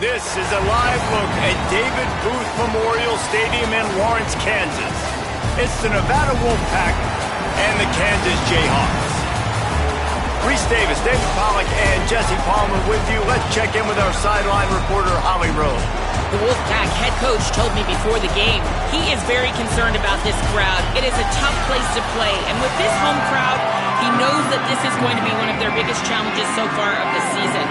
This is a live look at David Booth Memorial Stadium in Lawrence, Kansas. It's the Nevada Wolfpack and the Kansas Jayhawks. Reese Davis, David Pollack, and Jesse Palmer with you. Let's check in with our sideline reporter, Holly Rose. The Wolfpack head coach told me before the game he is very concerned about this crowd. It is a tough place to play, and with this home crowd, he knows that this is going to be one of their biggest challenges so far of the season.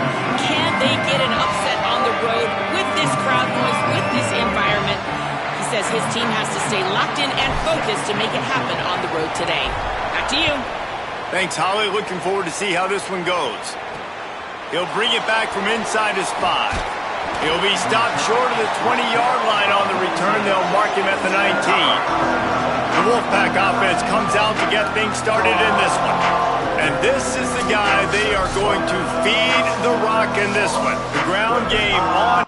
Can they get an upset on the road with this crowd noise, with this environment? He says his team has to stay locked in and focused to make it happen on the road today. Back to you. Thanks, Holly. Looking forward to see how this one goes. He'll bring it back from inside his 5. He'll be stopped short of the 20-yard line on the return. They'll mark him at the 19. The Wolfpack offense comes out to get things started in this one. And this is the guy they are going to feed the rock in this one. The ground game on.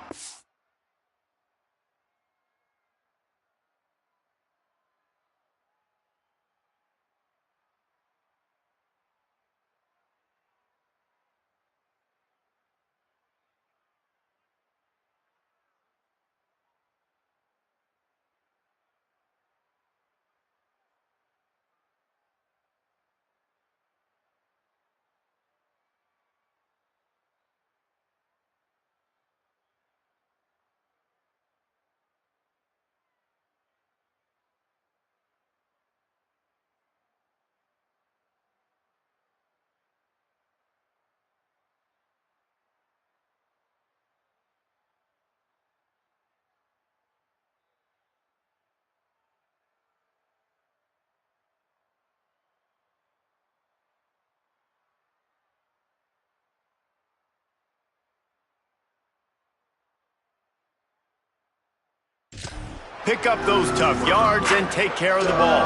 Pick up those tough yards and take care of the ball.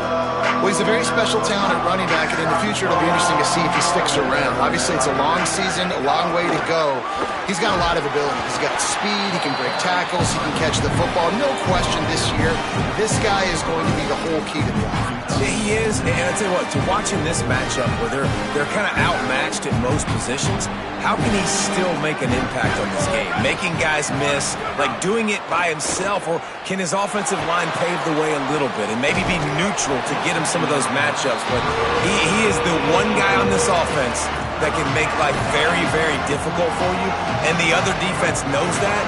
Well, he's a very special talent at running back, and in the future it'll be interesting to see if he sticks around. Obviously, it's a long season, a long way to go. He's got a lot of ability. He's got speed, he can break tackles, he can catch the football. No question this year, this guy is going to be the whole key to the offense. He is, and I tell you what, to watch in this matchup where they're kind of outmatched at most positions, how can he still make an impact on this game? Making guys miss, like doing it by himself, or can his offensive line pave the way a little bit and maybe be neutral to get him some of those matchups? But he is the one guy on this offense that can make life very, very difficult for you, and the other defense knows that.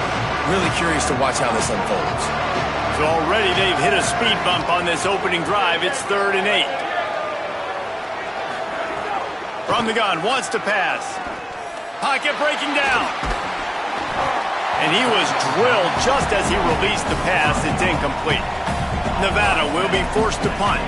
Really curious to watch how this unfolds. So already they've hit a speed bump on this opening drive. It's 3rd and 8. From the gun, wants to pass. Pocket breaking down. And he was drilled just as he released the pass. It's incomplete. Nevada will be forced to punt.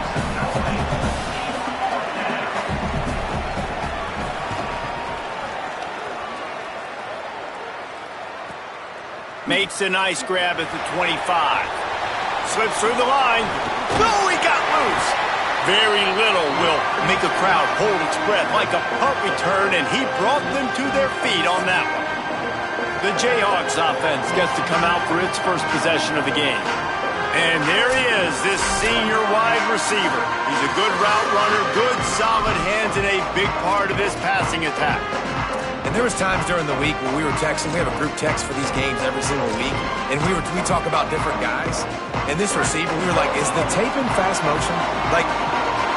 Makes a nice grab at the 25. Slips through the line. Oh, he got loose. Very little will make a crowd hold its breath like a punt return, and he brought them to their feet on that one. The Jayhawks offense gets to come out for its first possession of the game. And there he is, this senior wide receiver. He's a good route runner, good solid hands, and a big part of this passing attack. And there was times during the week when we were texting. We have a group text for these games every single week, and we talk about different guys. And this receiver, we were like, is the tape in fast motion? Like,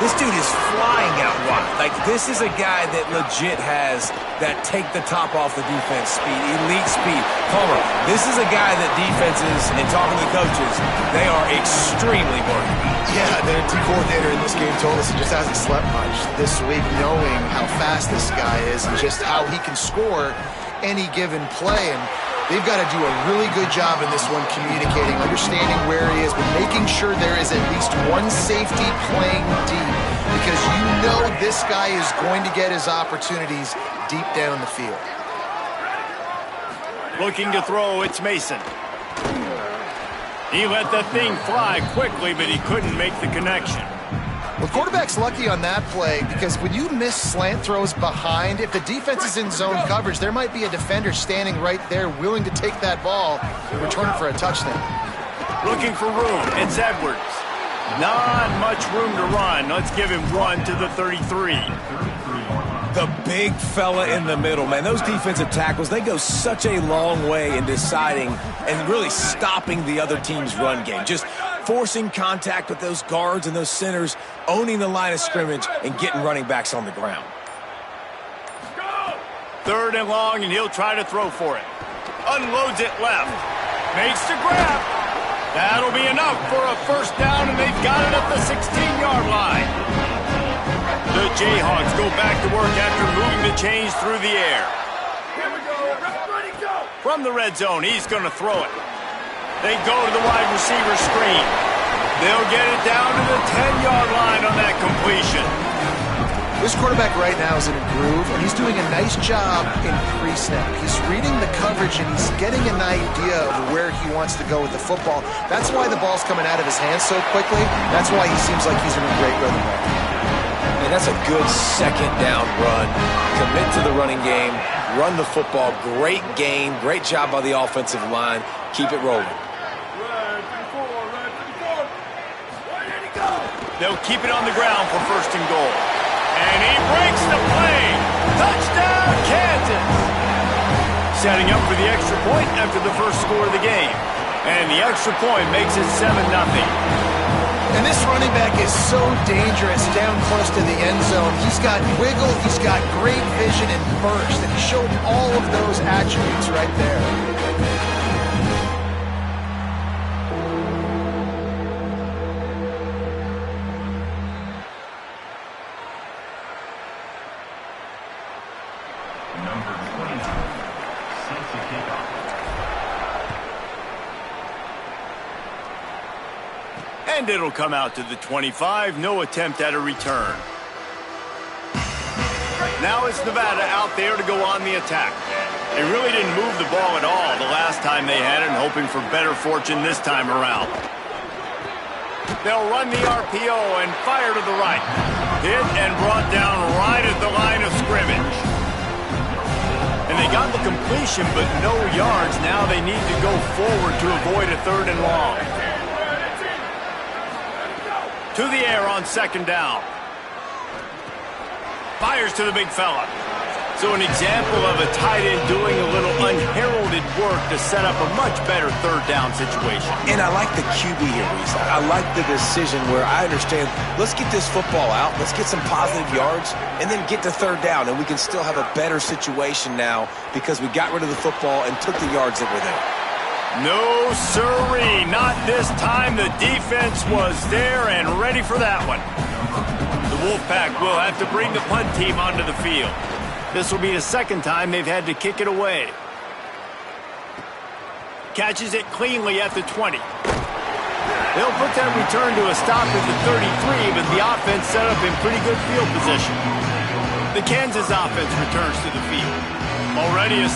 this dude is flying out wide. Like, this is a guy that legit has that take the top off the defense speed, elite speed. Palmer, this is a guy that defenses, and talking to the coaches, they are extremely worried about. Yeah, the D coordinator in this game told us he just hasn't slept much this week, knowing how fast this guy is and just how he can score any given play. And they've got to do a really good job in this one communicating, understanding where he is, but making sure there is at least one safety playing deep, because you know this guy is going to get his opportunities deep down the field. Looking to throw, it's Mason. He let the thing fly quickly, but he couldn't make the connection. Well, quarterback's lucky on that play, because when you miss slant throws behind, if the defense is in zone coverage, there might be a defender standing right there willing to take that ball and return it for a touchdown. Looking for room, it's Edwards. Not much room to run. Let's give him one to the 33. The big fella in the middle, man. Those defensive tackles, they go such a long way in deciding and really stopping the other team's run game. Just forcing contact with those guards and those centers, owning the line of scrimmage, and getting running backs on the ground. 3rd and long, and he'll try to throw for it. Unloads it left. Makes the grab. That'll be enough for a 1st down, and they've got it at the 16-yard line. The Jayhawks go back to work after moving the chains through the air. Here we go. Ready, go. From the red zone, he's going to throw it. They go to the wide receiver screen. They'll get it down to the 10-yard line on that completion. This quarterback right now is in a groove, and he's doing a nice job in pre-snap. He's reading the coverage, and he's getting an idea of where he wants to go with the football. That's why the ball's coming out of his hands so quickly. That's why he seems like he's in a great rhythm right now. And that's a good 2nd down run. Commit to the running game, run the football. Great game, great job by the offensive line. Keep it rolling. They'll keep it on the ground for 1st and goal. And he breaks the play. Touchdown, Kansas. Setting up for the extra point after the first score of the game. And the extra point makes it 7-0. And this running back is so dangerous down close to the end zone. He's got wiggle, he's got great vision and burst, and he showed all of those attributes right there. And it'll come out to the 25. No attempt at a return. Now it's Nevada out there to go on the attack. They really didn't move the ball at all the last time they had it, and hoping for better fortune this time around. They'll run the RPO and fire to the right. Hit and brought down right at the line of scrimmage. And they got the completion, but no yards. Now they need to go forward to avoid a 3rd and long. To the air on 2nd down. Fires to the big fella. So an example of a tight end doing a little unheralded work to set up a much better 3rd down situation. And I like the QB here, Reese. I like the decision where I understand, let's get this football out, let's get some positive yards, and then get to 3rd down, and we can still have a better situation now because we got rid of the football and took the yards that were there. No, sirree, not this time. The defense was there and ready for that one. The Wolfpack will have to bring the punt team onto the field. This will be the 2nd time they've had to kick it away. Catches it cleanly at the 20. They'll put that return to a stop at the 33, but the offense set up in pretty good field position. The Kansas offense returns to the field. Already a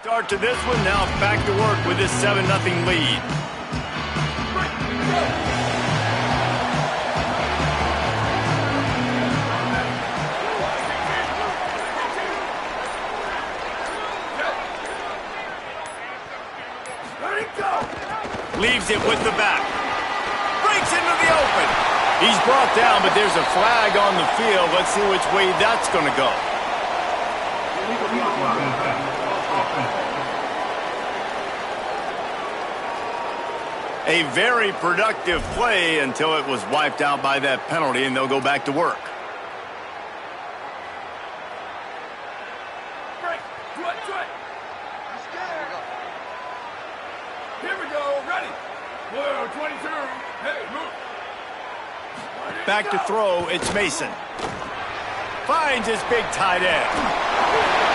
start to this one. Now back to work with this 7-0 lead. Leaves it with the back. Breaks into the open. He's brought down, but there's a flag on the field. Let's see which way that's going to go. A very productive play until it was wiped out by that penalty, and they'll go back to work. Break. Do it. Here we go. Ready. Whoa, 22. Hey, move. Back to throw, it's Mason. Finds his big tight end.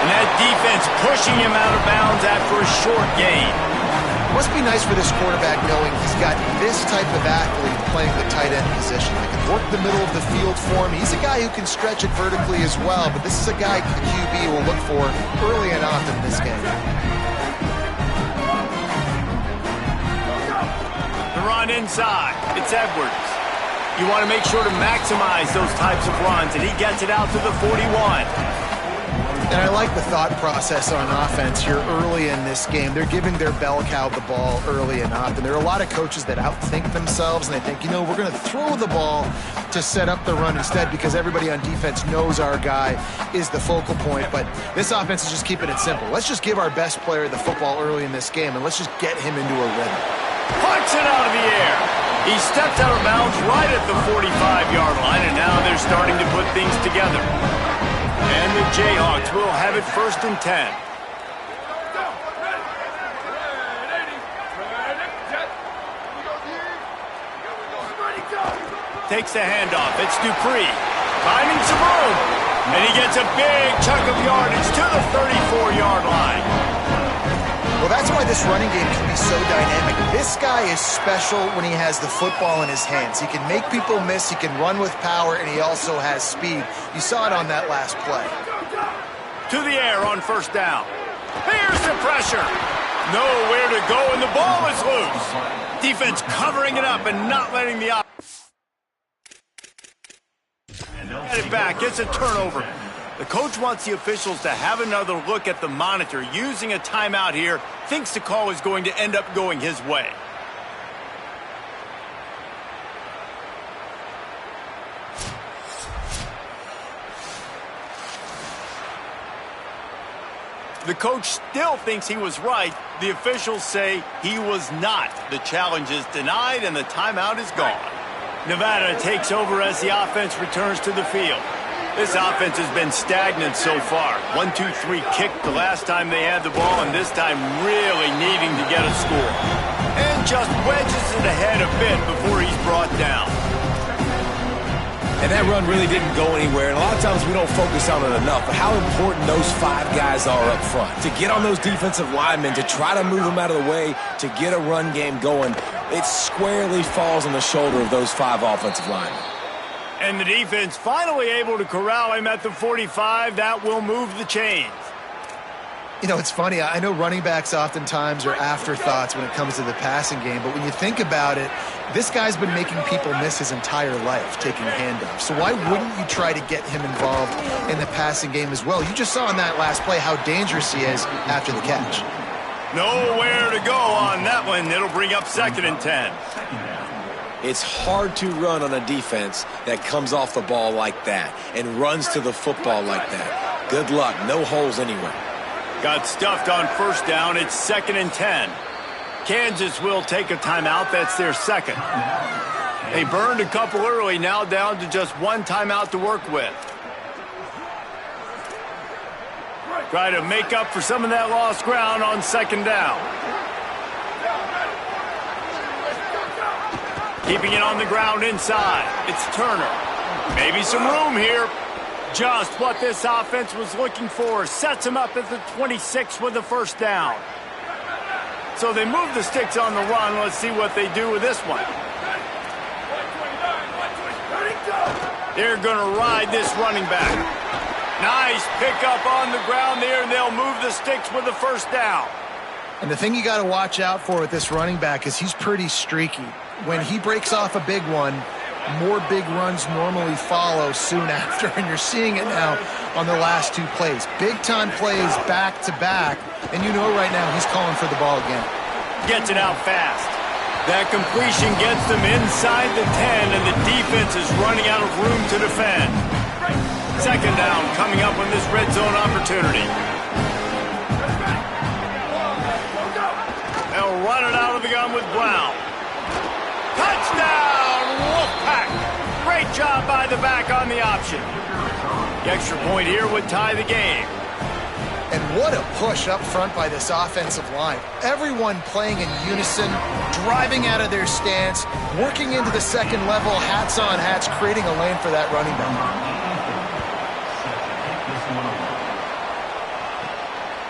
And that defense pushing him out of bounds after a short gain. Must be nice for this quarterback knowing he's got this type of athlete playing the tight end position. They can work the middle of the field for him. He's a guy who can stretch it vertically as well, but this is a guy the QB will look for early and often in this game. The run inside, it's Edwards. You want to make sure to maximize those types of runs, and he gets it out to the 41. And I like the thought process on offense here early in this game. They're giving their bell cow the ball early and often. There are a lot of coaches that outthink themselves, and they think, you know, we're going to throw the ball to set up the run instead because everybody on defense knows our guy is the focal point. But this offense is just keeping it simple. Let's just give our best player the football early in this game, and let's just get him into a rhythm. Punts it out of the air. He steps out of bounds right at the 45-yard line, and now they're starting to put things together. And the Jayhawks will have it 1st and 10. Takes the handoff. It's Dupree. Finding some room. And he gets a big chunk of yardage to the 34-yard line. Well, that's why this running game can be so dynamic. This guy is special when he has the football in his hands. He can make people miss, he can run with power, and he also has speed. You saw it on that last play. To the air on 1st down. Here's the pressure. Nowhere to go, and the ball is loose. Defense covering it up and not letting the get it back. Gets a turnover. The coach wants the officials to have another look at the monitor using a timeout here. Thinks the call is going to end up going his way. The coach still thinks he was right. The officials say he was not. The challenge is denied and the timeout is gone. Nevada takes over as the offense returns to the field. This offense has been stagnant so far. 1-2-3 kick the last time they had the ball, and this time really needing to get a score. And just wedges it ahead a bit before he's brought down. And that run really didn't go anywhere, and a lot of times we don't focus on it enough, but how important those 5 guys are up front. To get on those defensive linemen, to try to move them out of the way, to get a run game going, it squarely falls on the shoulder of those 5 offensive linemen. And the defense finally able to corral him at the 45. That will move the chains. You know, it's funny. I know running backs oftentimes are afterthoughts when it comes to the passing game, but when you think about it, this guy's been making people miss his entire life taking handoffs. So why wouldn't you try to get him involved in the passing game as well? You just saw in that last play how dangerous he is after the catch. Nowhere to go on that one. It'll bring up 2nd and 10. It's hard to run on a defense that comes off the ball like that and runs to the football like that. Good luck. No holes anywhere. Got stuffed on 1st down. It's 2nd and 10. Kansas will take a timeout. That's their 2nd. They burned a couple early. Now down to just 1 timeout to work with. Try to make up for some of that lost ground on 2nd down. Keeping it on the ground inside. It's Turner. Maybe some room here. Just what this offense was looking for. Sets him up at the 26 with the 1st down. So they move the sticks on the run. Let's see what they do with this one. They're going to ride this running back. Nice pickup on the ground there, and they'll move the sticks with the 1st down. And the thing you got to watch out for with this running back is he's pretty streaky. When he breaks off a big one, more big runs normally follow soon after, and you're seeing it now on the last 2 plays. Big-time plays back-to-back, and you know right now he's calling for the ball again. Gets it out fast. That completion gets them inside the 10, and the defense is running out of room to defend. 2nd down coming up on this red zone opportunity. run it out of the gun with Brown. Touchdown, Wolfpack! Great job by the back on the option. The extra point here would tie the game. And what a push up front by this offensive line. Everyone playing in unison, driving out of their stance, working into the second level, hats on hats, creating a lane for that running back.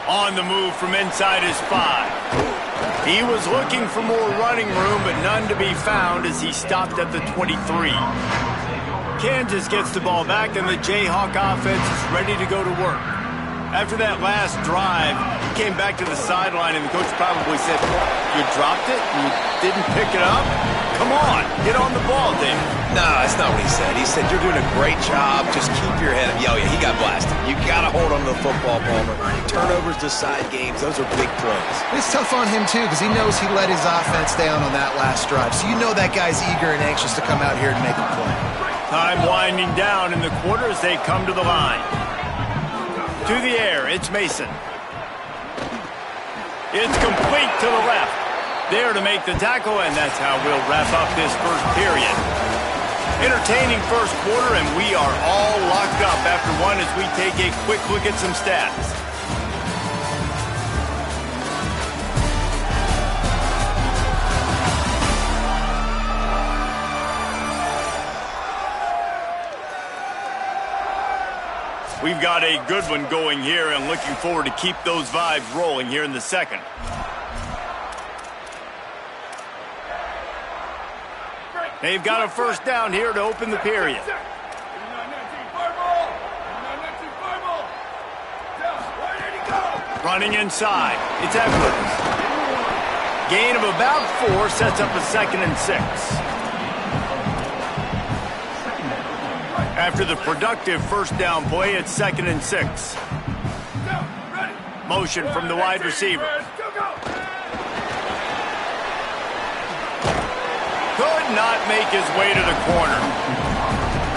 On the move from inside his 5. He was looking for more running room, but none to be found as he stopped at the 23. Kansas gets the ball back, and the Jayhawk offense is ready to go to work. After that last drive, he came back to the sideline, and the coach probably said, "You dropped it? You didn't pick it up? Come on, get on the ball, David." No, that's not what he said. He said, "You're doing a great job. Just keep your head up." Yo, yeah, he got blasted. You got to hold on to the football, Palmer. Turnovers decide games. Those are big plays. It's tough on him, too, because he knows he let his offense down on that last drive. So you know that guy's eager and anxious to come out here and make a play. Time winding down in the quarter as they come to the line. To the air, it's Mason. It's complete to the left. There to make the tackle, and that's how we'll wrap up this first period. Entertaining first quarter, and we are all locked up after one as we take a quick look at some stats. We've got a good one going here and looking forward to keep those vibes rolling here in the second. They've got a first down here to open the period. Running inside. It's Edwards. Gain of about 4 sets up a 2nd and 6. After the productive first down play, it's 2nd and 6. Motion from the wide receiver. Could not make his way to the corner.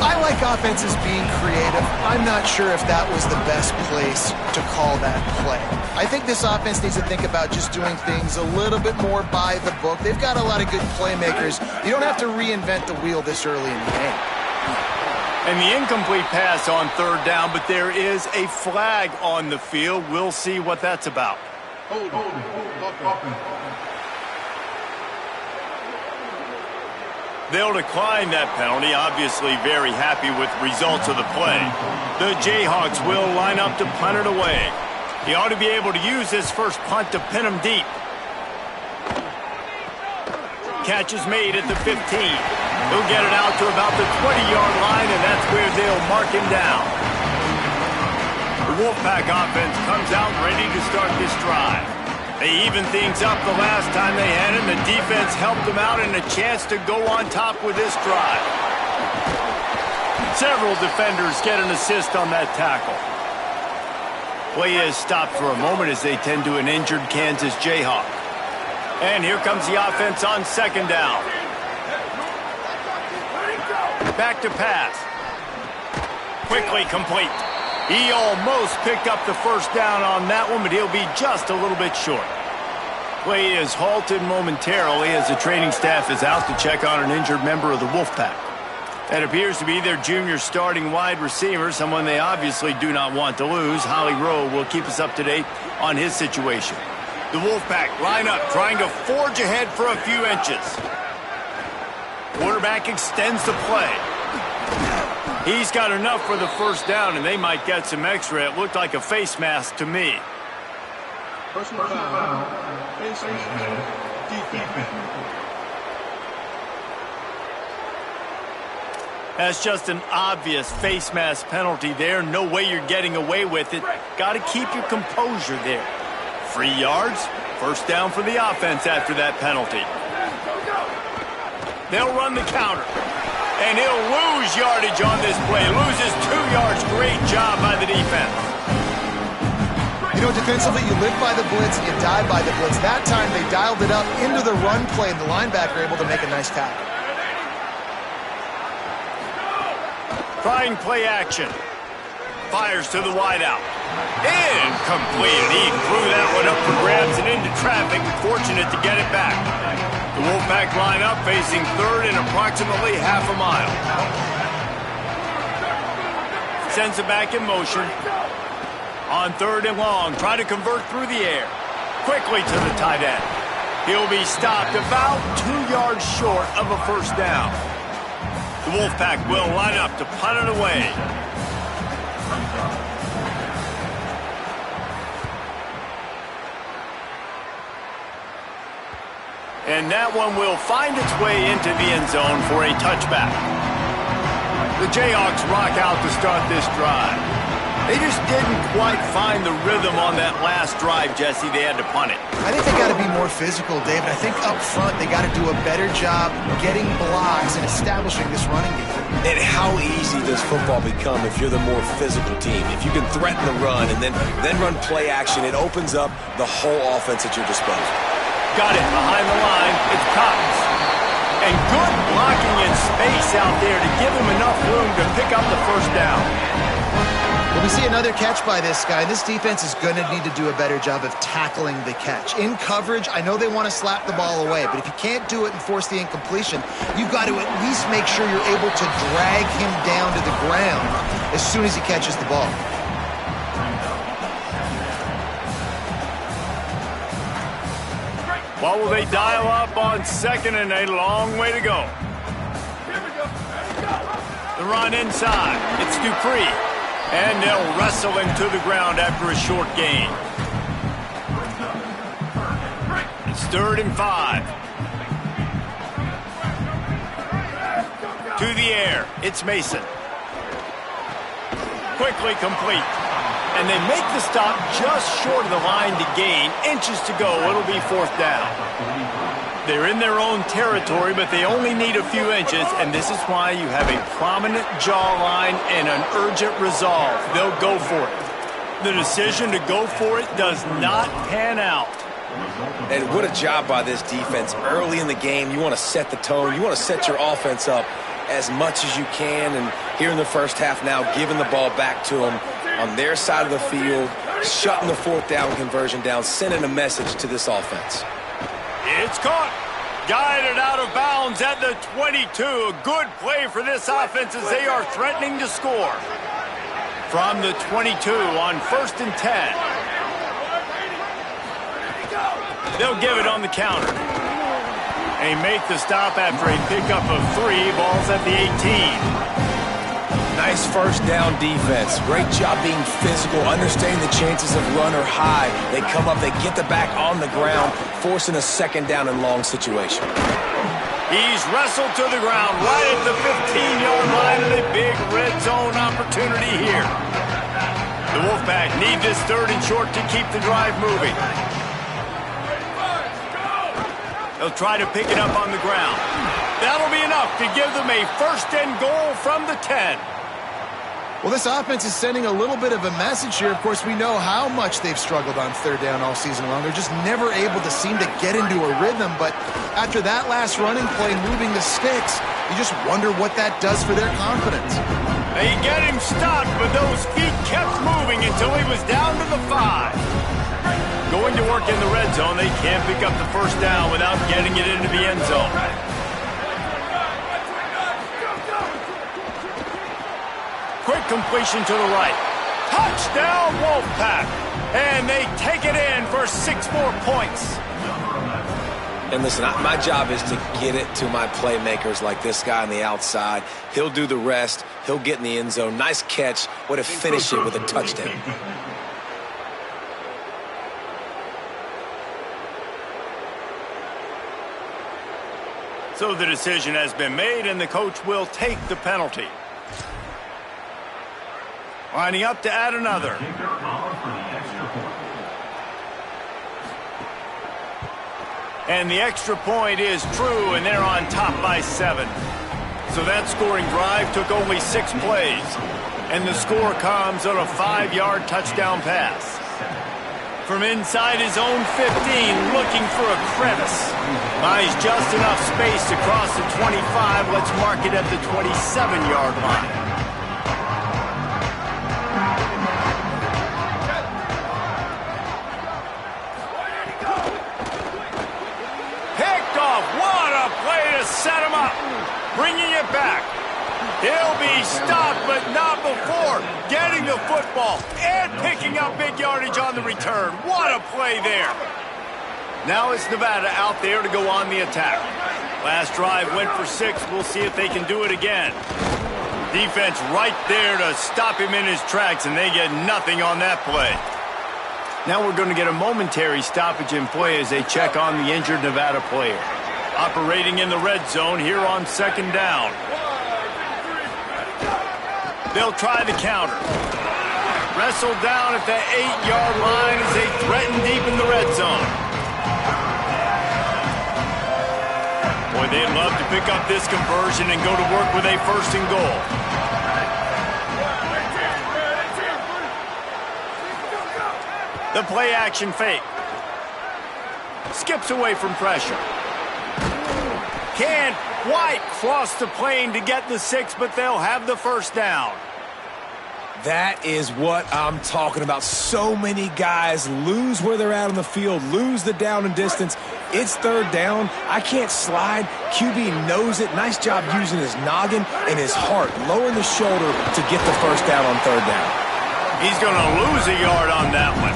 I like offenses being creative. I'm not sure if that was the best place to call that play. I think this offense needs to think about just doing things a little bit more by the book. They've got a lot of good playmakers. You don't have to reinvent the wheel this early in the game. And the incomplete pass on third down, but there is a flag on the field. We'll see what that's about. They'll decline that penalty, obviously very happy with the results of the play. The Jayhawks will line up to punt it away. He ought to be able to use his first punt to pin him deep. Catch is made at the 15. He'll get it out to about the 20-yard line, and that's where they'll mark him down. The Wolfpack offense comes out ready to start this drive. They even things up the last time they had him. The defense helped them out and a chance to go on top with this drive. Several defenders get an assist on that tackle. Play is stopped for a moment as they tend to an injured Kansas Jayhawk. And here comes the offense on second down. Back to pass. Quickly complete. He almost picked up the first down on that one, but he'll be just a little bit short. Play is halted momentarily as the training staff is out to check on an injured member of the Wolfpack. That appears to be their junior starting wide receiver, someone they obviously do not want to lose. Holly Rowe will keep us up to date on his situation. The Wolfpack line up, trying to forge ahead for a few inches. Quarterback extends the play. He's got enough for the first down, and they might get some extra. It looked like a face mask to me. Personal foul. Face mask. Defense. That's just an obvious face mask penalty there. No way you're getting away with it. Got to keep your composure there. 3 yards, first down for the offense after that penalty. They'll run the counter. And he'll lose yardage on this play. Loses 2 yards. Great job by the defense. You know, defensively, you live by the blitz, you die by the blitz. That time, they dialed it up into the run play, and the linebacker able to make a nice tackle. Trying play action. fires to the wideout. Incomplete. He threw that one up for grabs and into traffic. Fortunate to get it back. The Wolfpack line up facing third in approximately half a mile. Sends it back in motion. On third and long, try to convert through the air. Quickly to the tight end. He'll be stopped about 2 yards short of a first down. The Wolfpack will line up to punt it away. And that one will find its way into the end zone for a touchback. The Jayhawks rock out to start this drive. They just didn't quite find the rhythm on that last drive, Jesse. They had to punt it. I think they got to be more physical, David. I think up front they got to do a better job getting blocks and establishing this running game. And how easy does football become if you're the more physical team? If you can threaten the run and then run play action, it opens up the whole offense at your disposal. Got it behind the line. It's Cox. And good blocking in space out there to give him enough room to pick up the first down. Well, we see another catch by this guy. This defense is going to need to do a better job of tackling the catch. In coverage, I know they want to slap the ball away, but if you can't do it and force the incompletion, you've got to at least make sure you're able to drag him down to the ground as soon as he catches the ball. What will they dial up on second and a long way to go? The run inside. It's Dupree. And they'll wrestle him to the ground after a short gain. It's 3rd and 5. To the air. It's Mason. Quickly complete. And they make the stop just short of the line to gain. Inches to go. It'll be 4th down. They're in their own territory, but they only need a few inches, and this is why you have a prominent jawline and an urgent resolve. They'll go for it. The decision to go for it does not pan out. And what a job by this defense. Early in the game, you want to set the tone. You want to set your offense up as much as you can. And here in the first half now, giving the ball back to them on their side of the field, shutting the 4th down conversion down, sending a message to this offense. It's caught. Guided out of bounds at the 22. A good play for this offense as they are threatening to score. From the 22 on 1st and 10. They'll give it on the counter. They make the stop after a pickup of 3. Ball's at the 18. Nice first down defense. Great job being physical, understanding the chances of run are high. They come up, they get the back on the ground, forcing a 2nd down and long situation. He's wrestled to the ground right at the 15-yard line of a big red zone opportunity here. The Wolfpack need this 3rd and short to keep the drive moving. They'll try to pick it up on the ground. That'll be enough to give them a 1st and goal from the 10. Well, this offense is sending a little bit of a message here. Of course, we know how much they've struggled on 3rd down all season long. They're just never able to seem to get into a rhythm. But after that last running play, moving the sticks, you just wonder what that does for their confidence. They get him stopped, but those feet kept moving until he was down to the 5. Going to work in the red zone, they can't pick up the 1st down without getting it into the end zone. Quick completion to the right. Touchdown, Wolfpack. And they take it in for 6 more points. And listen, my job is to get it to my playmakers like this guy on the outside. He'll do the rest. He'll get in the end zone. Nice catch. Way to finish it with a touchdown. So the decision has been made, and the coach will take the penalty. Lining up to add another. And the extra point is true, and they're on top by 7. So that scoring drive took only 6 plays. And the score comes on a 5-yard touchdown pass. From inside his own 15, looking for a crevice. Buys just enough space to cross the 25. Let's mark it at the 27-yard line. be stopped, but not before getting the football and picking up big yardage on the return. What a play there. Now it's Nevada out there to go on the attack. Last drive went for 6. We'll see if they can do it again. Defense right there to stop him in his tracks, and they get nothing on that play. Now we're going to get a momentary stoppage in play as they check on the injured Nevada player. Operating in the red zone here on 2nd down. They'll try the counter. Wrestled down at the 8-yard line as they threaten deep in the red zone. Boy, they'd love to pick up this conversion and go to work with a 1st and goal. The play action fake. Skips away from pressure. Can't quite cross the plane to get the 6, but they'll have the 1st down. That is what I'm talking about. So many guys lose where they're at on the field, lose the down and distance. It's 3rd down. I can't slide. QB knows it. Nice job using his noggin and his heart, lowering the shoulder to get the 1st down on 3rd down. He's going to lose a yard on that one.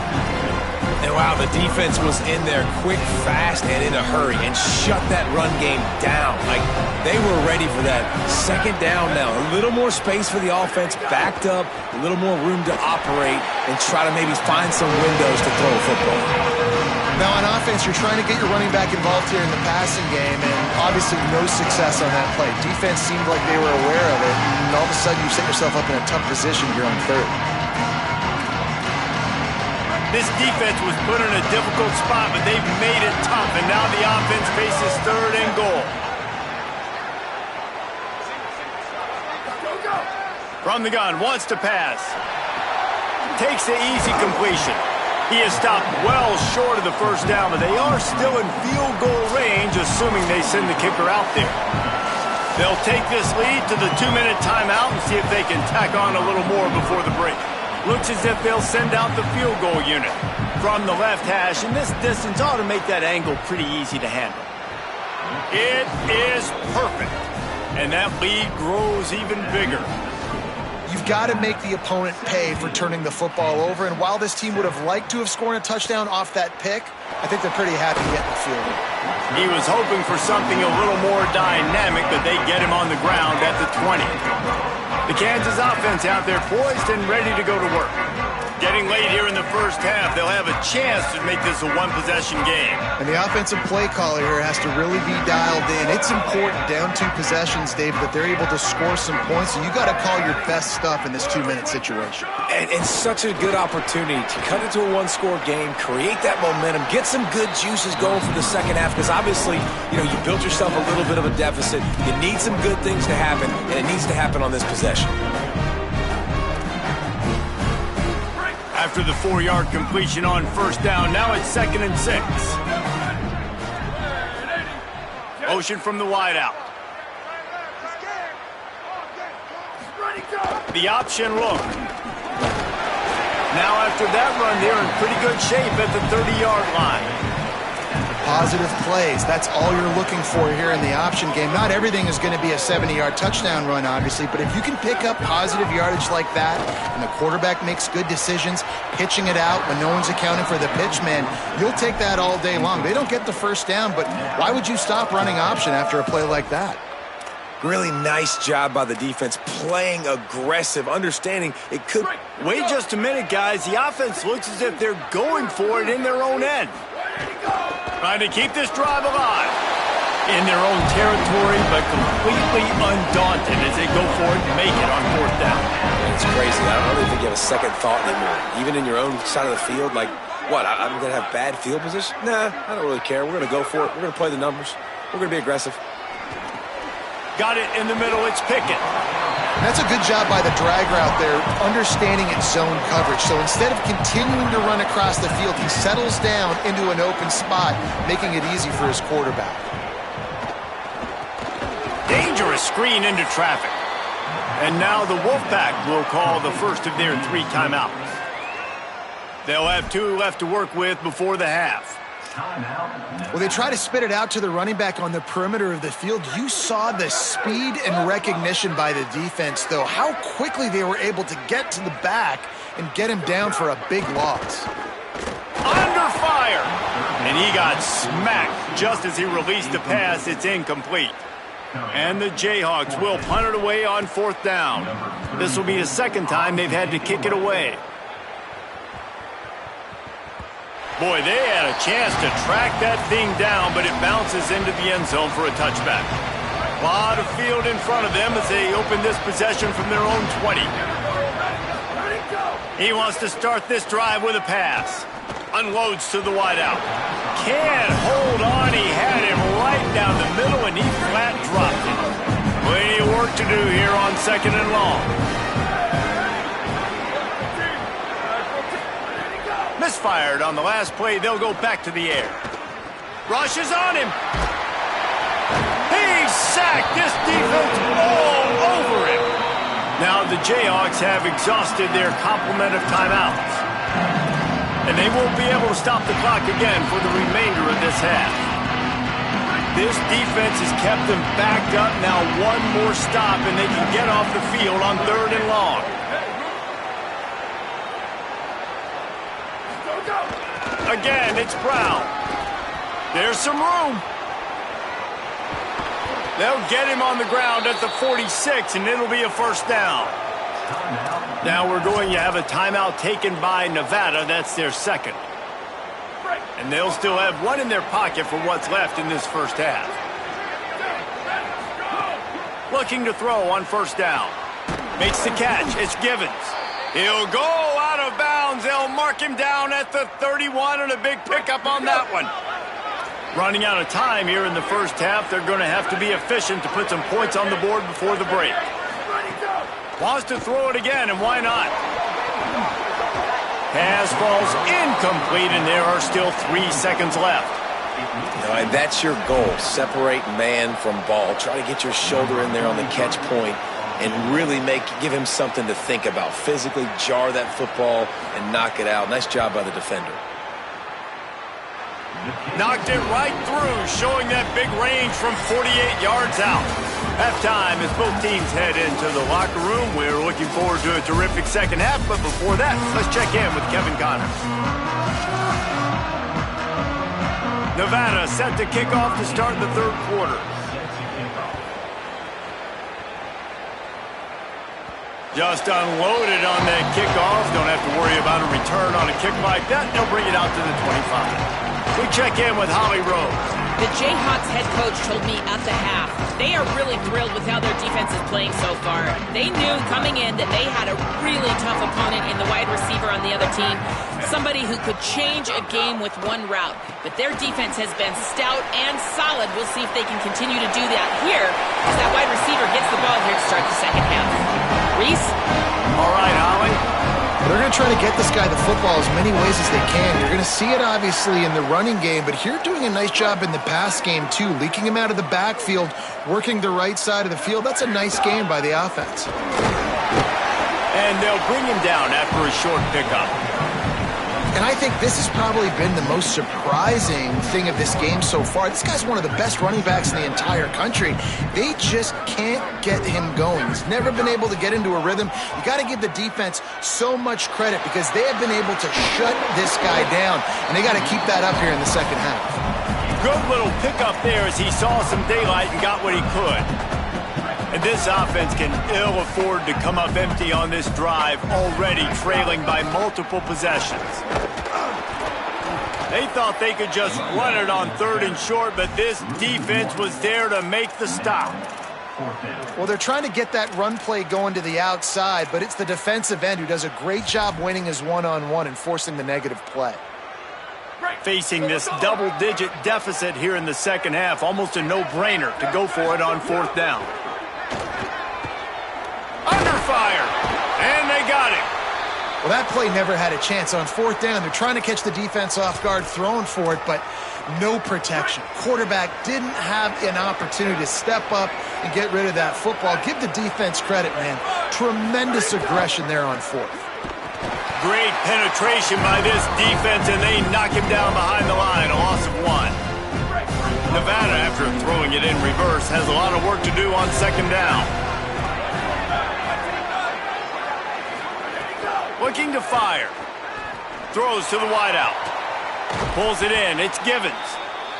And wow, the defense was in there quick, fast, and in a hurry and shut that run game down. Like, they were ready for that 2nd down now. A little more space for the offense, backed up, a little more room to operate and try to maybe find some windows to throw a football. Now, on offense, you're trying to get your running back involved here in the passing game, and obviously no success on that play. Defense seemed like they were aware of it, and all of a sudden you set yourself up in a tough position here on 3rd. This defense was put in a difficult spot, but they've made it tough, and now the offense faces 3rd and goal. From the gun, wants to pass. Takes the easy completion. He is stopped well short of the 1st down, but they are still in field goal range, assuming they send the kicker out there. They'll take this lead to the 2-minute timeout and see if they can tack on a little more before the break. Looks as if they'll send out the field goal unit from the left hash, and this distance ought to make that angle pretty easy to handle. It is perfect, and that lead grows even bigger. You've got to make the opponent pay for turning the football over, and while this team would have liked to have scored a touchdown off that pick, I think they're pretty happy getting the field goal. He was hoping for something a little more dynamic, but they get him on the ground at the 20. The Kansas offense out there poised and ready to go to work. Getting late here in the 1st half, they'll have a chance to make this a 1-possession game. And the offensive play caller here has to really be dialed in. It's important down 2 possessions, Dave, that they're able to score some points, and you got to call your best stuff in this 2-minute situation. And such a good opportunity to cut into a 1-score game, create that momentum, get some good juices going for the 2nd half, because obviously, you built yourself a little bit of a deficit. You need some good things to happen, and it needs to happen on this possession. After the 4-yard completion on 1st down, now it's 2nd and 6. Motion from the wideout. The option look. Now after that run, they're in pretty good shape at the 30-yard line. Positive plays, that's all you're looking for here in the option game. Not everything is going to be a 70-yard touchdown run, obviously, but if you can pick up positive yardage like that and the quarterback makes good decisions, pitching it out when no one's accounting for the pitch, man, you'll take that all day long. They don't get the 1st down, but why would you stop running option after a play like that? Really nice job by the defense, playing aggressive, understanding it could... Wait just a minute, guys. The offense looks as if they're going for it in their own end. Trying to keep this drive alive. In their own territory, but completely undaunted as they go for it and make it on 4th down. It's crazy. I don't really think you have a second thought anymore. Even in your own side of the field, like, what, I'm going to have bad field position? Nah, I don't really care. We're going to go for it. We're going to play the numbers. We're going to be aggressive. Got it in the middle. It's Pickett. That's a good job by the drag route there, understanding its zone coverage. So instead of continuing to run across the field, he settles down into an open spot, making it easy for his quarterback. Dangerous screen into traffic. And now the Wolfpack will call the first of their 3 timeouts. They'll have 2 left to work with before the half. Well, they try to spit it out to the running back on the perimeter of the field. You saw the speed and recognition by the defense, though, how quickly they were able to get to the back and get him down for a big loss. Under fire! And he got smacked just as he released the pass. It's incomplete. And the Jayhawks will punt it away on 4th down. This will be the second time they've had to kick it away. Boy, they had a chance to track that thing down, but it bounces into the end zone for a touchback. A lot of field in front of them as they open this possession from their own 20. He wants to start this drive with a pass. Unloads to the wideout. Can't hold on. He had him right down the middle, and he flat dropped it. Plenty of work to do here on 2nd and long. Misfired on the last play. They'll go back to the air. Rush is on him. He's sacked. This defense all over him. Now the Jayhawks have exhausted their complement of timeouts. And they won't be able to stop the clock again for the remainder of this half. This defense has kept them backed up. Now one more stop and they can get off the field on 3rd and long. Again, it's Brown. There's some room. They'll get him on the ground at the 46, and it'll be a 1st down. Now we're going to have a timeout taken by Nevada. That's their 2nd. And they'll still have one in their pocket for what's left in this first half. Looking to throw on 1st down. Makes the catch. It's Givens. He'll go out of bounds. They'll mark him down at the 31, and a big pickup on that one. Running out of time here in the first half. They're going to have to be efficient to put some points on the board before the break. Wants to throw it again, and why not? Pass falls incomplete, and there are still 3 seconds left. All right, that's your goal. Separate man from ball. Try to get your shoulder in there on the catch point and really give him something to think about. Physically jar that football and knock it out. Nice job by the defender. Knocked it right through, showing that big range from 48 yards out. Halftime as both teams head into the locker room. We're looking forward to a terrific second half, but before that, let's check in with Kevin Connors. Nevada set to kick off to start the 3rd quarter. Just unloaded on that kickoff. Don't have to worry about a return on a kick like that. They'll bring it out to the 25. We check in with Holly Rose. The Jayhawks head coach told me at the half, they are really thrilled with how their defense is playing so far. They knew coming in that they had a really tough opponent in the wide receiver on the other team, somebody who could change a game with one route. But their defense has been stout and solid. We'll see if they can continue to do that here as that wide receiver gets the ball here to start the second half. Reese? All right, Holly. They're going to try to get this guy the football as many ways as they can. You're going to see it, obviously, in the running game, but here doing a nice job in the pass game, too. Leaking him out of the backfield, working the right side of the field. That's a nice game by the offense. And they'll bring him down after a short pickup. And I think this has probably been the most surprising thing of this game so far. This guy's one of the best running backs in the entire country. They just can't get him going. He's never been able to get into a rhythm. You got to give the defense so much credit because they have been able to shut this guy down, and they got to keep that up here in the second half. Good little pickup there as he saw some daylight and got what he could. And this offense can ill afford to come up empty on this drive, already trailing by multiple possessions. They thought they could just run it on 3rd and short, but this defense was there to make the stop. Well, they're trying to get that run play going to the outside, but it's the defensive end who does a great job winning his one-on-one and forcing the negative play. Facing this double-digit deficit here in the second half, almost a no-brainer to go for it on 4th down. Under fire, and they got him. Well, that play never had a chance. On 4th down, they're trying to catch the defense off guard, throwing for it, but no protection. Quarterback didn't have an opportunity to step up and get rid of that football. Give the defense credit, man. Tremendous aggression there on 4th. Great penetration by this defense, and they knock him down behind the line, a loss of 1. Nevada, after throwing it in reverse, has a lot of work to do on second down. Looking to fire. Throws to the wideout. Pulls it in. It's Givens.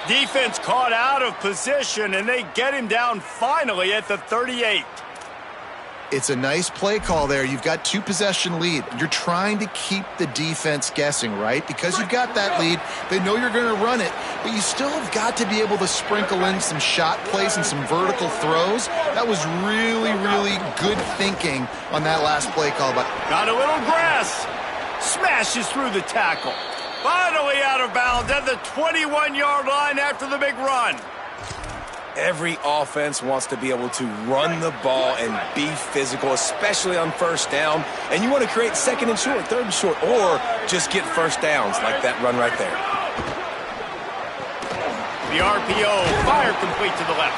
Defense caught out of position, and they get him down finally at the 38. It's a nice play call there. You've got 2-possession lead. You're trying to keep the defense guessing, right? Because you've got that lead, they know you're going to run it, but you still have got to be able to sprinkle in some shot plays and some vertical throws. That was really, really good thinking on that last play call. But got a little grass. Smashes through the tackle. Finally out of bounds at the 21-yard line after the big run. Every offense wants to be able to run the ball and be physical, especially on first down. And you want to create second and short, third and short, or just get first downs like that run right there. The RPO, fire complete to the left.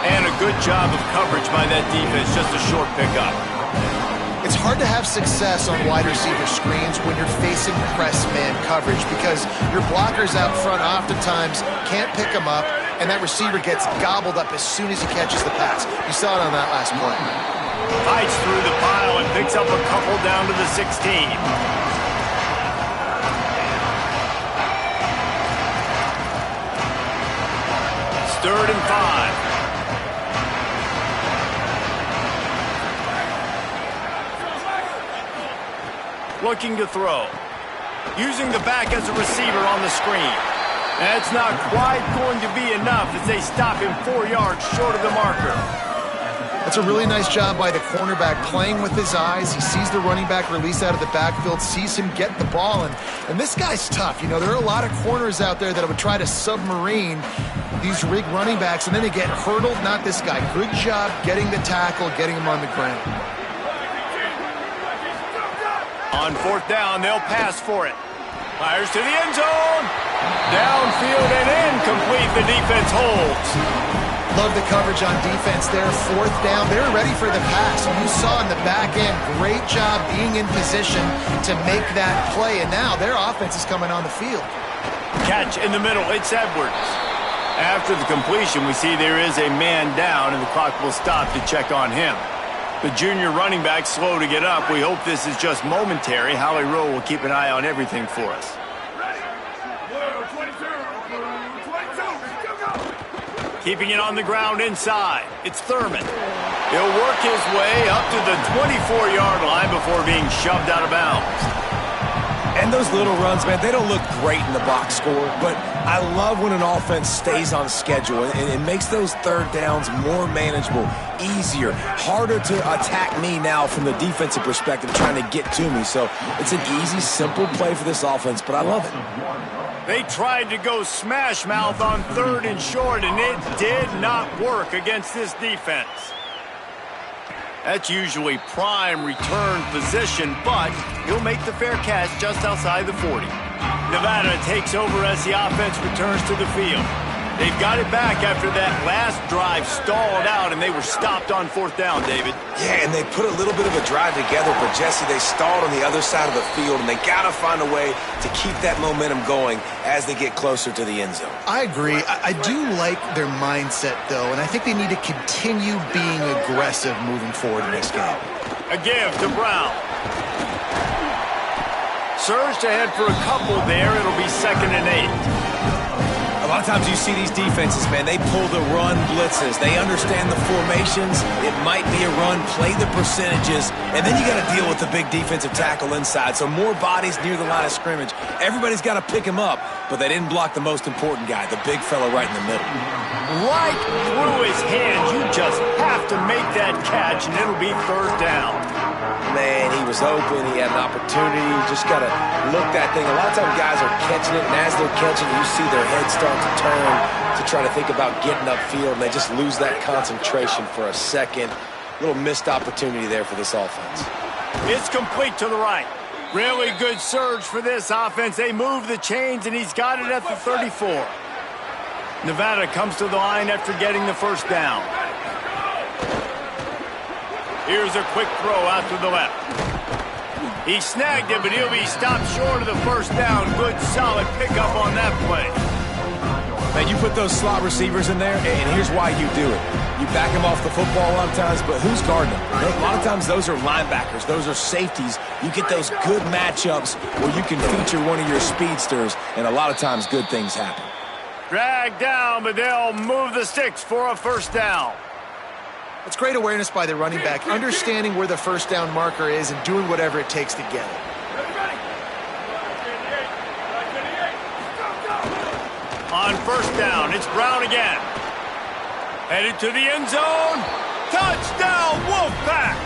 And a good job of coverage by that defense, just a short pickup. it's hard to have success on wide receiver screens when you're facing press man coverage because your blockers out front oftentimes can't pick them up, and that receiver gets gobbled up as soon as he catches the pass. You saw it on that last play. Fights through the pile and picks up a couple down to the 16. It's 3rd and 5. Looking to throw. Using the back as a receiver on the screen. That's not quite going to be enough as they stop him 4 yards short of the marker. That's a really nice job by the cornerback playing with his eyes. He sees the running back release out of the backfield, sees him get the ball, and this guy's tough. You know, there are a lot of corners out there that would try to submarine these rig running backs, and then they get hurdled. Not this guy. Good job getting the tackle, getting him on the ground. On 4th down, they'll pass for it. Fires to the end zone. Downfield and incomplete. The defense holds. Love the coverage on defense there. 4th down. They're ready for the pass. You saw in the back end, great job being in position to make that play. And now their offense is coming on the field. Catch in the middle. It's Edwards. After the completion, we see there is a man down, and the clock will stop to check on him. The junior running back slow to get up. We hope this is just momentary. Howie Rowe will keep an eye on everything for us. Keeping it on the ground inside. It's Thurman. He'll work his way up to the 24-yard line before being shoved out of bounds. And those little runs, man, they don't look great in the box score, but I love when an offense stays on schedule and it makes those 3rd downs more manageable, easier, harder to attack me now from the defensive perspective trying to get to me. So it's an easy, simple play for this offense, but I love it. They tried to go smash mouth on 3rd and short, and it did not work against this defense. That's usually prime return position, but he'll make the fair catch just outside the 40. Nevada takes over as the offense returns to the field. They've got it back after that last drive stalled out, and they were stopped on 4th down, David. Yeah, and they put a little bit of a drive together, but, Jesse, they stalled on the other side of the field, and they got to find a way to keep that momentum going as they get closer to the end zone. I agree. I do like their mindset, though, and I think they need to continue being aggressive moving forward in this game. A give to Brown. Surged ahead for a couple there. It'll be 2nd and 8. A lot of times you see these defenses, man, they pull the run blitzes. They understand the formations. It might be a run, play the percentages, and then you got to deal with the big defensive tackle inside. So more bodies near the line of scrimmage. Everybody's got to pick him up, but they didn't block the most important guy, the big fellow right in the middle. Right through his hands. You just have to make that catch, and it'll be 3rd down. Man, he was open. He had an opportunity. You just got to look that thing. A lot of times guys are catching it, and as they're catching it, you see their head start to turn to try to think about getting upfield, and they just lose that concentration for a second. Little missed opportunity there for this offense. It's complete to the right. Really good surge for this offense. They move the chains, and he's got it at the 34. Nevada comes to the line after getting the 1st down. Here's a quick throw out to the left. He snagged it, but he'll be stopped short of the first down. Good, solid pickup on that play. Man, you put those slot receivers in there, and here's why you do it. You back them off the football a lot of times, but who's guarding them? A lot of times those are linebackers. Those are safeties. You get those good matchups where you can feature one of your speedsters, and a lot of times good things happen. Drag down, but they'll move the sticks for a first down. It's great awareness by the running back, understanding where the first down marker is and doing whatever it takes to get it. On first down, it's Brown again. Headed to the end zone. Touchdown, Wolfpack!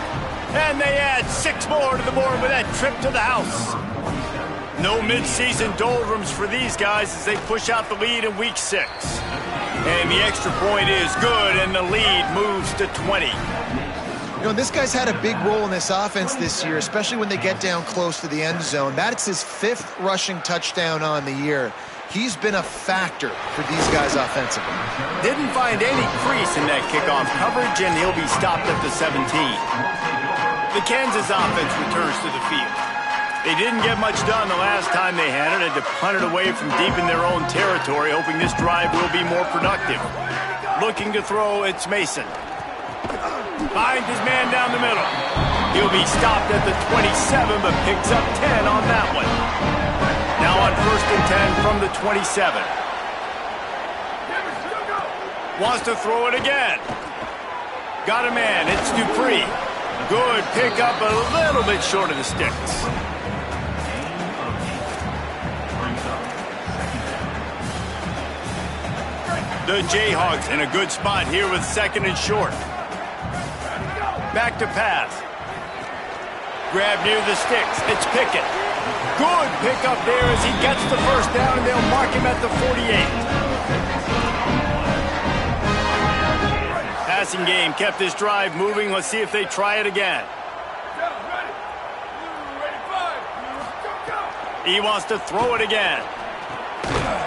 And they add 6 more to the board with that trip to the house. No midseason doldrums for these guys as they push out the lead in week 6. And the extra point is good, and the lead moves to 20. You know, this guy's had a big role in this offense this year, especially when they get down close to the end zone. That's his 5th rushing touchdown on the year. He's been a factor for these guys offensively. Didn't find any crease in that kickoff coverage, and he'll be stopped at the 17. The Kansas offense returns to the field. They didn't get much done the last time they had it. Had to punt it away from deep in their own territory, hoping this drive will be more productive. Looking to throw, it's Mason. Finds his man down the middle. He'll be stopped at the 27, but picks up 10 on that one. Now on 1st and 10 from the 27. Wants to throw it again. Got a man, it's Dupree. Good pickup, a little bit short of the sticks. The Jayhawks in a good spot here with 2nd and short. Back to pass. Grab near the sticks. It's Pickett. Good pickup there as he gets the first down, and they'll mark him at the 48. Passing game kept this drive moving. Let's see if they try it again. He wants to throw it again.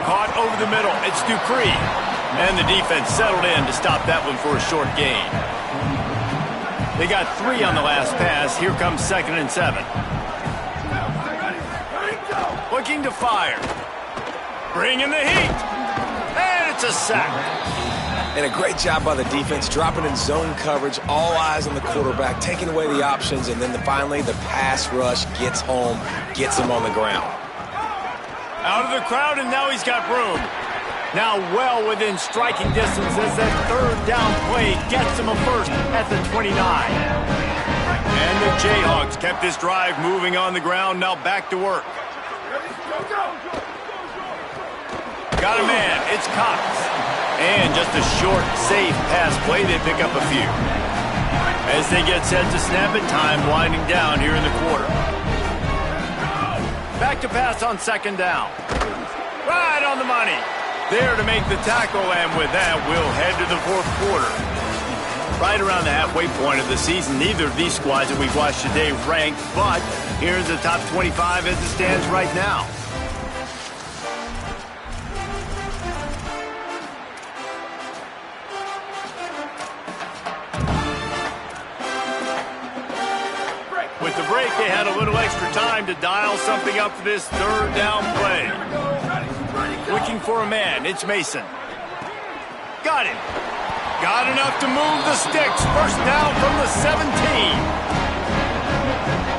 Caught over the middle. It's Dupree. And the defense settled in to stop that one for a short gain. They got 3 on the last pass. Here comes 2nd and 7. Looking to fire. Bringing the heat. And it's a sack. And a great job by the defense, dropping in zone coverage, all eyes on the quarterback, taking away the options, and then finally the pass rush gets home, gets him on the ground. Out of the crowd, and now he's got room. Now well within striking distance as that 3rd down play gets him a first at the 29. And the Jayhawks kept this drive moving on the ground, now back to work. Got a man, it's Cox. And just a short, safe pass play, they pick up a few. As they get set to snap it, time winding down here in the quarter. Back to pass on 2nd down. Right on the money. There to make the tackle, and with that, we'll head to the 4th quarter. Right around the halfway point of the season, neither of these squads that we've watched today ranked, but here's the top 25 as it stands right now. With the break, they had a little extra time to dial something up for this 3rd down play. Looking for a man, it's Mason. Got him. Got enough to move the sticks. First down from the 17.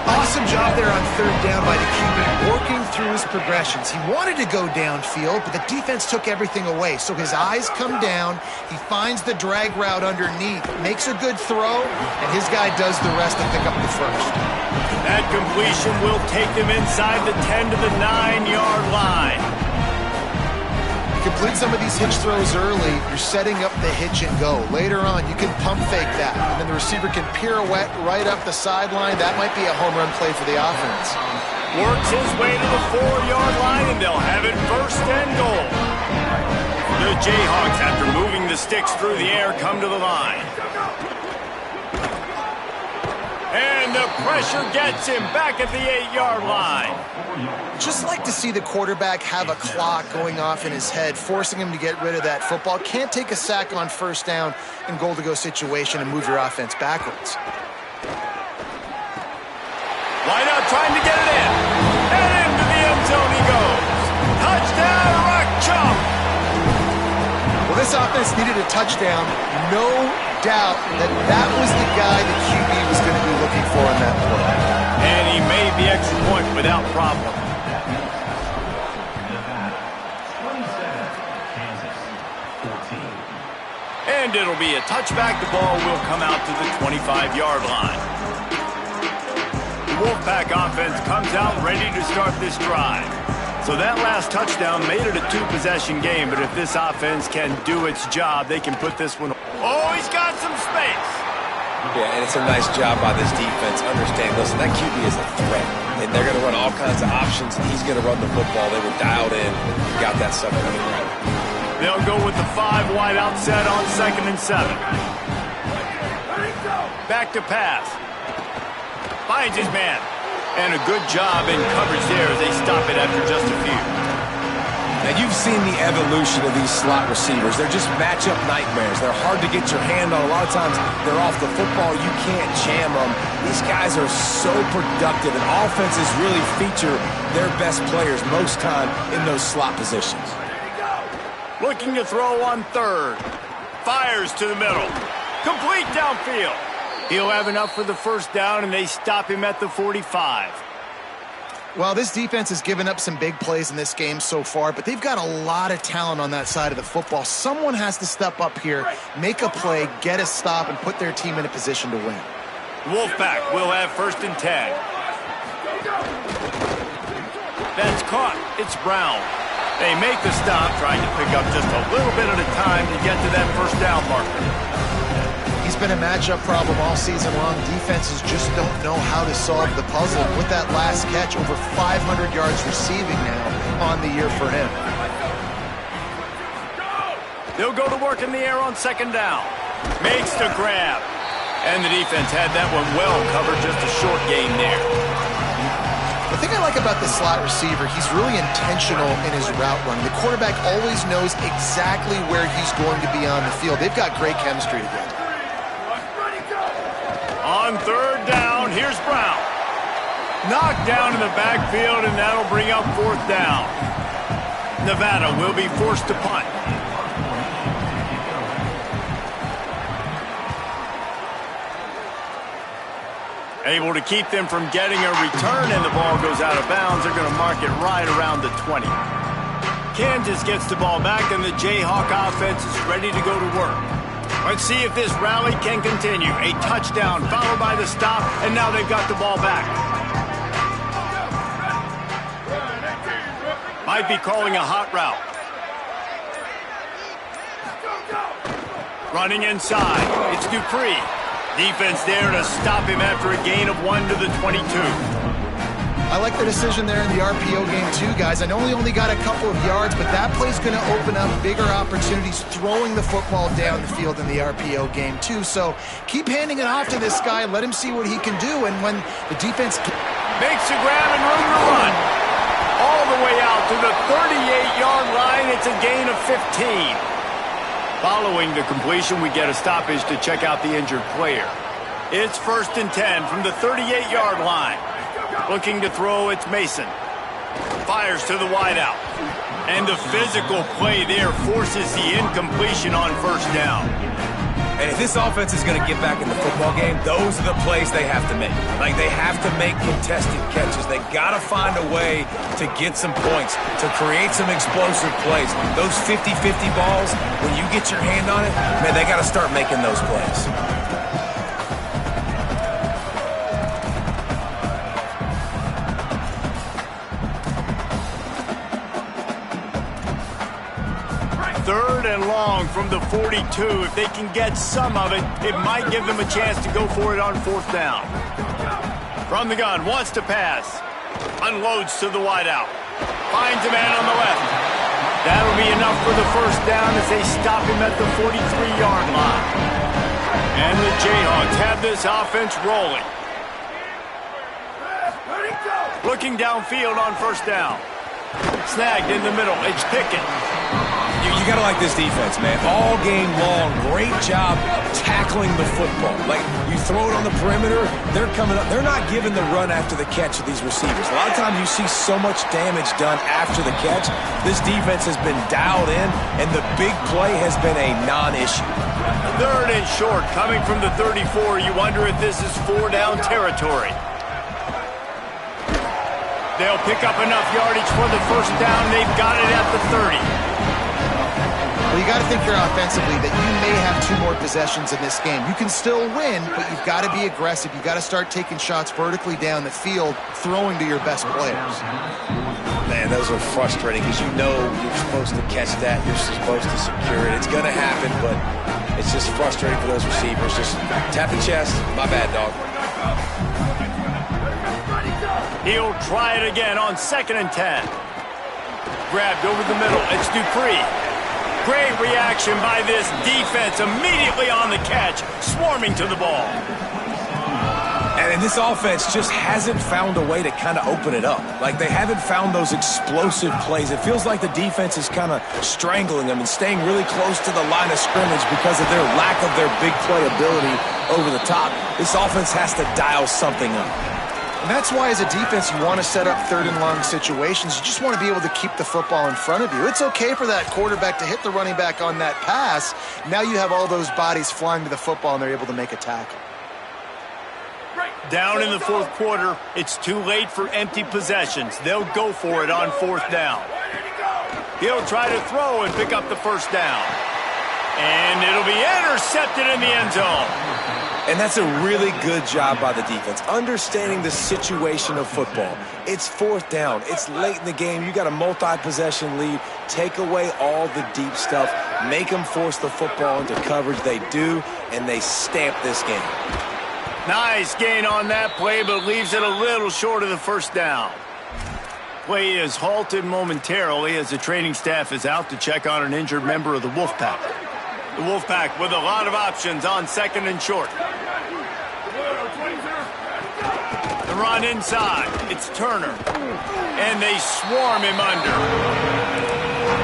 Awesome job there on 3rd down by the QB, working through his progressions. He wanted to go downfield, but the defense took everything away. So his eyes come down, he finds the drag route underneath, makes a good throw, and his guy does the rest to pick up the first. That completion will take them inside the 10 to the 9-yard line. Complete some of these hitch throws early, you're setting up the hitch and go. Later on, you can pump fake that, and then the receiver can pirouette right up the sideline. That might be a home run play for the offense. Works his way to the 4-yard line, and they'll have it 1st and goal. The Jayhawks, after moving the sticks through the air, come to the line. And the pressure gets him back at the 8-yard line. Just like to see the quarterback have a clock going off in his head, forcing him to get rid of that football. Can't take a sack on 1st down in goal-to-go situation and move your offense backwards. Wide out, trying to get defense needed a touchdown. No doubt that that was the guy the QB was going to be looking for on that play. And he made the extra point without problem. And it'll be a touchback. The ball will come out to the 25-yard line. The Wolfpack offense comes out ready to start this drive. So that last touchdown made it a two-possession game, but if this offense can do its job, they can put this one. Oh, he's got some space. Yeah, and it's a nice job by this defense. Understand, listen, that QB is a threat, and they're going to run all kinds of options, and he's going to run the football. They were dialed in, got that stuff running right. They'll go with the 5 wide out set on 2nd and 7. Back to pass. Finds his man. And a good job in coverage there as they stop it after just a few. Now, you've seen the evolution of these slot receivers. They're just matchup nightmares. They're hard to get your hand on. A lot of times, they're off the football. You can't jam them. These guys are so productive, and offenses really feature their best players most time in those slot positions. Looking to throw on 3rd. Fires to the middle. Complete downfield. He'll have enough for the first down, and they stop him at the 45. Well, this defense has given up some big plays in this game so far, but they've got a lot of talent on that side of the football. Someone has to step up here, make a play, get a stop, and put their team in a position to win. Wolfpack will have 1st and 10. That's caught. It's Brown. They make the stop, trying to pick up just a little bit at a time to get to that first down marker. He's been a matchup problem all season long. Defenses just don't know how to solve the puzzle. With that last catch, over 500 yards receiving now on the year for him. They'll go to work in the air on 2nd down. Makes the grab. And the defense had that one well covered, just a short gain there. The thing I like about the slot receiver, he's really intentional in his route run. The quarterback always knows exactly where he's going to be on the field. They've got great chemistry together. On 3rd down, here's Brown. Knocked down in the backfield, and that'll bring up 4th down. Nevada will be forced to punt. Able to keep them from getting a return, and the ball goes out of bounds. They're going to mark it right around the 20. Kansas gets the ball back, and the Jayhawk offense is ready to go to work. Let's see if this rally can continue. A touchdown followed by the stop, and now they've got the ball back. Might be calling a hot route. Running inside. It's Dupree. Defense there to stop him after a gain of 1 to the 22. I like the decision there in the RPO game too, guys. I know he only got a couple of yards, but that play's going to open up bigger opportunities throwing the football down the field in the RPO game too. So keep handing it off to this guy. Let him see what he can do. And when the defense makes a grab and room to run. All the way out to the 38-yard line. It's a gain of 15. Following the completion, we get a stoppage to check out the injured player. It's 1st and 10 from the 38-yard line. Looking to throw, it's Mason. Fires to the wideout. And the physical play there forces the incompletion on 1st down. And if this offense is going to get back in the football game, those are the plays they have to make. Like, they have to make contested catches. They got to find a way to get some points, to create some explosive plays. Those 50-50 balls, when you get your hand on it, man, they got to start making those plays. Third and long from the 42. If they can get some of it, it might give them a chance to go for it on 4th down. From the gun, wants to pass. Unloads to the wideout. Finds a man on the left. That'll be enough for the first down as they stop him at the 43-yard line. And the Jayhawks have this offense rolling. Looking downfield on 1st down. Snagged in the middle. It's Pickett. You got to like this defense, man. All game long, great job tackling the football. Like, you throw it on the perimeter, they're coming up. They're not giving the run after the catch of these receivers. A lot of times you see so much damage done after the catch. This defense has been dialed in, and the big play has been a non-issue. 3rd and short, coming from the 34. You wonder if this is 4-down territory. They'll pick up enough yardage for the first down. They've got it at the 30. Well, you got to think here offensively that you may have 2 more possessions in this game. You can still win, but you've got to be aggressive. You've got to start taking shots vertically down the field, throwing to your best players. Man, those are frustrating because you know you're supposed to catch that. You're supposed to secure it. It's going to happen, but it's just frustrating for those receivers. Just tap the chest. My bad, dog. He'll try it again on 2nd and 10. Grabbed over the middle. It's Dupree. Great reaction by this defense. Immediately on the catch, swarming to the ball. And this offense just hasn't found a way to kind of open it up. Like, they haven't found those explosive plays. It feels like the defense is kind of strangling them and staying really close to the line of scrimmage because of their lack of their big play ability over the top. This offense has to dial something up. And that's why, as a defense, you want to set up 3rd and long situations. You just want to be able to keep the football in front of you. It's okay for that quarterback to hit the running back on that pass. Now you have all those bodies flying to the football, and they're able to make a tackle. Down in the 4th quarter, it's too late for empty possessions. They'll go for it on 4th down. He'll try to throw and pick up the first down. And it'll be intercepted in the end zone. And that's a really good job by the defense, understanding the situation of football. It's 4th down. It's late in the game. You got a multi-possession lead. Take away all the deep stuff. Make them force the football into coverage. They do, and they stamp this game. Nice gain on that play, but leaves it a little short of the first down. Play is halted momentarily as the training staff is out to check on an injured member of the Wolfpack. The Wolfpack with a lot of options on 2nd and short. The run inside. It's Turner. And they swarm him under.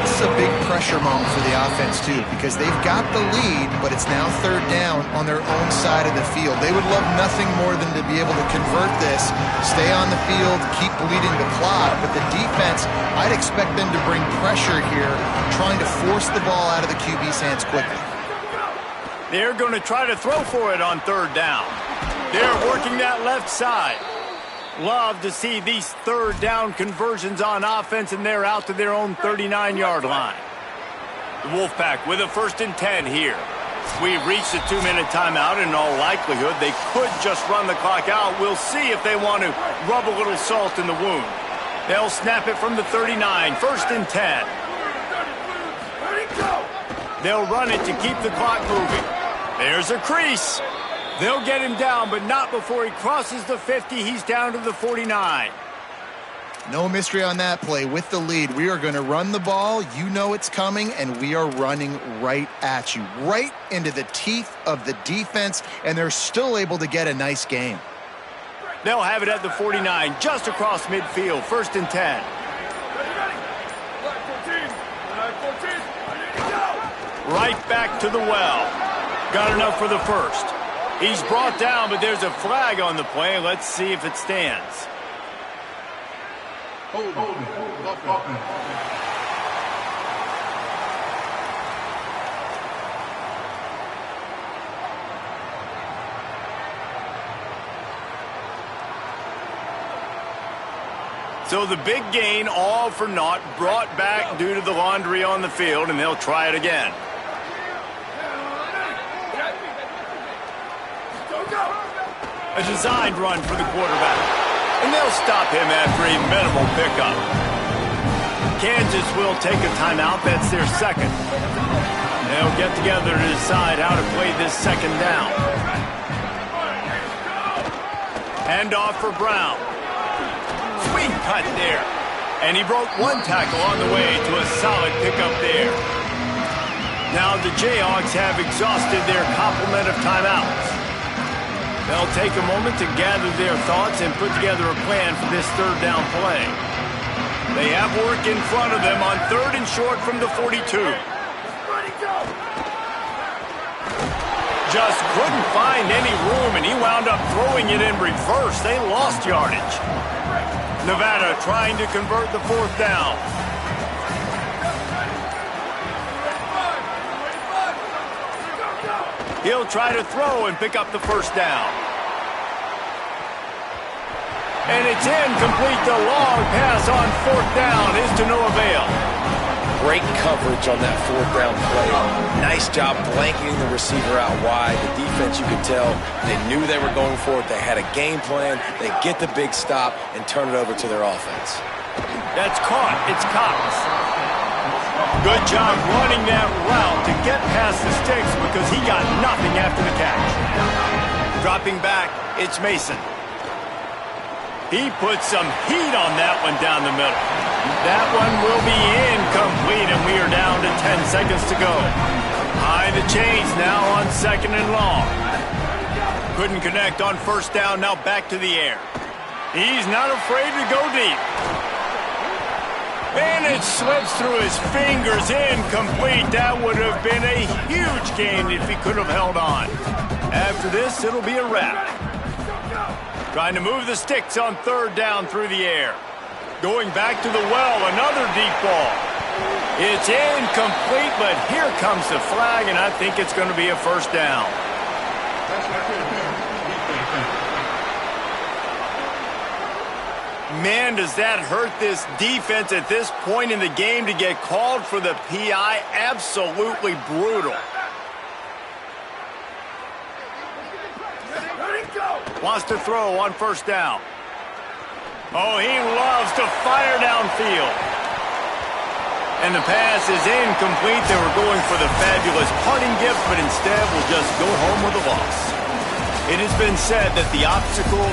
This is a big pressure moment for the offense, too, because they've got the lead, but it's now 3rd down on their own side of the field. They would love nothing more than to be able to convert this, stay on the field, keep bleeding the clock. But the defense, I'd expect them to bring pressure here, trying to force the ball out of the QB's hands quickly. They're going to try to throw for it on 3rd down. They're working that left side. Love to see these 3rd down conversions on offense, and they're out to their own 39-yard line. The Wolfpack with a 1st and 10 here. We've reached a 2-minute timeout, and in all likelihood, they could just run the clock out. We'll see if they want to rub a little salt in the wound. They'll snap it from the 39, 1st and 10. They'll run it to keep the clock moving. There's a crease. They'll get him down, but not before he crosses the 50. He's down to the 49. No mystery on that play. With the lead, we are going to run the ball. You know it's coming, and we are running right at you, right into the teeth of the defense, and they're still able to get a nice game. They'll have it at the 49, just across midfield, 1st and 10. Right back to the well. Got enough for the first. He's brought down, but there's a flag on the play. Let's see if it stands. So the big gain, all for naught, brought back due to the laundry on the field, and they'll try it again. A designed run for the quarterback. And they'll stop him after a minimal pickup. Kansas will take a timeout. That's their 2nd. They'll get together to decide how to play this 2nd down. Hand off for Brown. Sweet cut there. And he broke 1 tackle on the way to a solid pickup there. Now the Jayhawks have exhausted their complement of timeouts. They'll take a moment to gather their thoughts and put together a plan for this 3rd down play. They have work in front of them on 3rd and short from the 42. Just couldn't find any room, and he wound up throwing it in reverse. They lost yardage. Nevada trying to convert the 4th down. He'll try to throw and pick up the 1st down. And it's incomplete. The long pass on 4th down is to no avail. Great coverage on that 4th down play. Nice job blanketing the receiver out wide. The defense, you could tell, they knew they were going for it. They had a game plan. They get the big stop and turn it over to their offense. That's caught. It's Cox. Good job running that route to get past the sticks because he got nothing after the catch. Dropping back, it's Mason. He put some heat on that one down the middle. That one will be incomplete, and we are down to 10 seconds to go. High the chains now on 2nd and long. Couldn't connect on 1st down, now back to the air. He's not afraid to go deep. And it slips through his fingers, incomplete. That would have been a huge gain if he could have held on. After this, it'll be a wrap. Trying to move the sticks on 3rd down through the air. Going back to the well, another deep ball. It's incomplete, but here comes the flag, and I think it's going to be a 1st down. Man, does that hurt this defense at this point in the game to get called for the PI? Absolutely brutal. Wants to throw on 1st down. Oh, he loves to fire downfield. And the pass is incomplete. They were going for the fabulous parting gift, but instead will just go home with a loss. It has been said that the obstacle